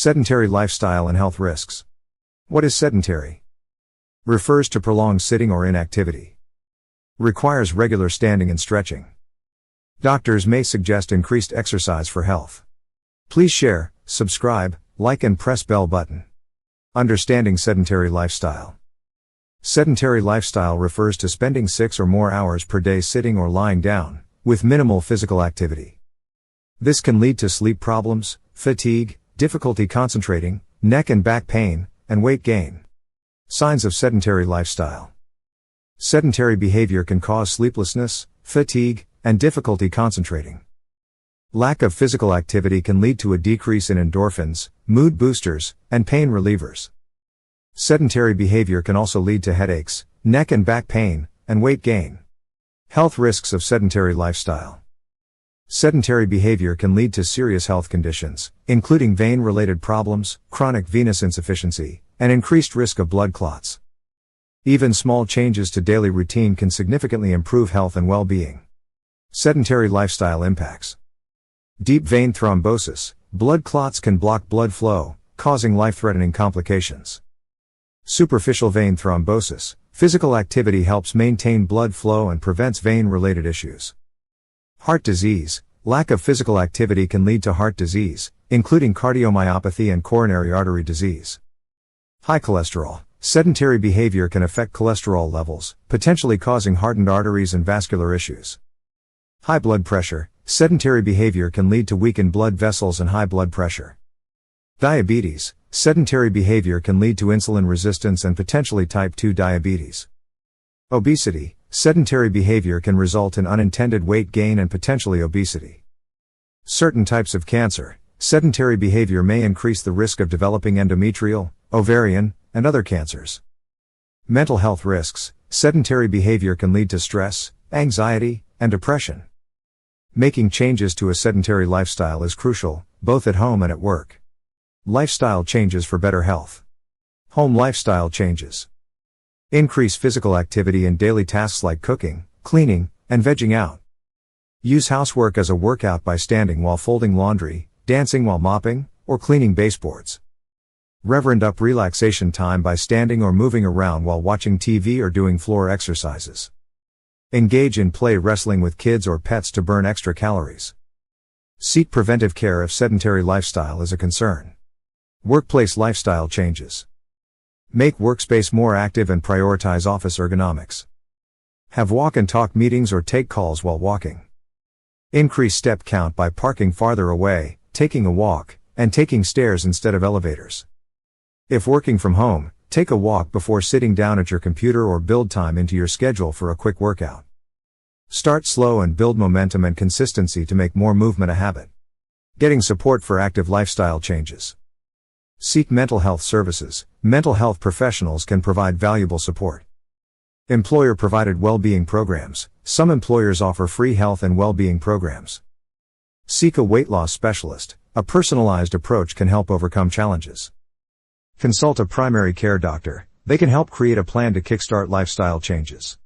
Sedentary lifestyle and health risks. What is sedentary? Refers to prolonged sitting or inactivity. Requires regular standing and stretching. Doctors may suggest increased exercise for health. Please share, subscribe, like and press bell button. Understanding sedentary lifestyle. Sedentary lifestyle refers to spending 6 or more hours per day sitting or lying down, with minimal physical activity. This can lead to sleep problems, fatigue, difficulty concentrating, neck and back pain, and weight gain. Signs of sedentary lifestyle. Sedentary behavior can cause sleeplessness, fatigue, and difficulty concentrating. Lack of physical activity can lead to a decrease in endorphins, mood boosters, and pain relievers. Sedentary behavior can also lead to headaches, neck and back pain, and weight gain. Health risks of sedentary lifestyle. Sedentary behavior can lead to serious health conditions, including vein-related problems, chronic venous insufficiency, and increased risk of blood clots. Even small changes to daily routine can significantly improve health and well-being. Sedentary lifestyle impacts. Deep vein thrombosis. Blood clots can block blood flow, causing life-threatening complications. Superficial vein thrombosis. Physical activity helps maintain blood flow and prevents vein-related issues. Heart disease. Lack of physical activity can lead to heart disease, including cardiomyopathy and coronary artery disease. High cholesterol. Sedentary behavior can affect cholesterol levels, potentially causing hardened arteries and vascular issues. High blood pressure. Sedentary behavior can lead to weakened blood vessels and high blood pressure. Diabetes. Sedentary behavior can lead to insulin resistance and potentially type 2 diabetes. Obesity. Sedentary behavior can result in unintended weight gain and potentially obesity. Certain types of cancer. Sedentary behavior may increase the risk of developing endometrial, ovarian, and other cancers. Mental health risks. Sedentary behavior can lead to stress, anxiety, and depression. Making changes to a sedentary lifestyle is crucial, both at home and at work. Lifestyle changes for better health. Home lifestyle changes. Increase physical activity in daily tasks like cooking, cleaning, and vegging out. Use housework as a workout by standing while folding laundry, dancing while mopping, or cleaning baseboards. Reverend up relaxation time by standing or moving around while watching TV or doing floor exercises. Engage in play wrestling with kids or pets to burn extra calories. Seek preventive care if sedentary lifestyle is a concern. Workplace lifestyle changes. Make workspace more active and prioritize office ergonomics. Have walk and talk meetings or take calls while walking. Increase step count by parking farther away, taking a walk, and taking stairs instead of elevators. If working from home, take a walk before sitting down at your computer or build time into your schedule for a quick workout. Start slow and build momentum and consistency to make more movement a habit. Getting support for active lifestyle changes. Seek mental health services. Mental health professionals can provide valuable support. Employer-provided well-being programs. Some employers offer free health and well-being programs. Seek a weight loss specialist. A personalized approach can help overcome challenges. Consult a primary care doctor. They can help create a plan to kickstart lifestyle changes.